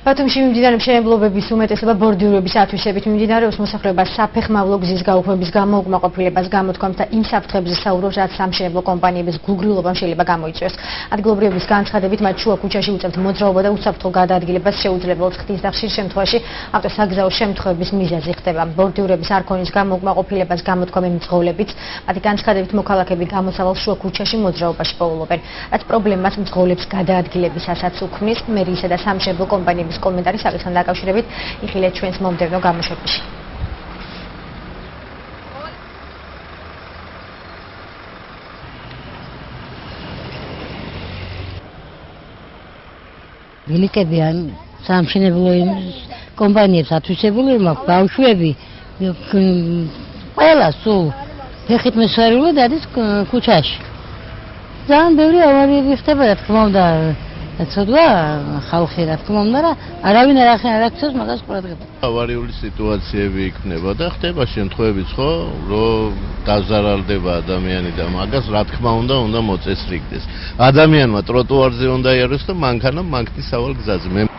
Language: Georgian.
ბათუმში მიმდინარე მშენებლობების უმეტესობა ბორდიურების ათვისებით მიმდინარეობს, მოსახლეობას საფეხმავლო გზის გაუქმების გამო უკმაყოფილებას გამოთქვამს და იმ საფრთხებზე საუბრობს, რაც სამშენებლო კომპანიების გულგრილობამ შეიძლება გამოიწვიოს. ადგილობრივების განცხადებით, მათ შუა ქუჩაში უწევთ მოძრაობა და უსაფრთხო გადაადგილებას შეუძლებელს ხდის და ხშირ შემთხვევაში ავტოსაგზაო შემთხვევების მიზეზი ხდება. ბორდიურების არ ქონის გამო უკმაყოფილებას გამოთქვამენ მძღოლებიც. მათი განცხადებით, მოქალაქეები გამოსავალ შუა ქუჩაში მოძრაობაში პოულობენ. რაც პრობლემას მძღოლებს გადაადგილებისასაც უქმნის. მერიისა და სამშენებლო კომპანიების კომენტარი საკითხთან დაკავშირებით იხილეთ ჩვენს მომდევნო გამოშვებაში. ველიკები ან სამშენებლო კომპანიებს ათვისებული მაქვს ბავშვები ყველა სულ ფეხით მოსარული დადის ქუჩაში. ძალიან ბევრი ავარიები ხდება, რა თქმა უნდა, ცოდვა ხალხი რა თქმა უნდა და არავინ არ აქცევს მაგას ყურადღებას. ავარიული სიტუაციები იქნება და ხდება შემთხვევებიც ხო, რომ დაზარალდება ადამიანი და მაგას რა თქმა უნდა მოწესრიგდეს. ადამიანმა ტროტუარზე უნდა იაროს და მანქანა მანქნის სავალ გზაზე.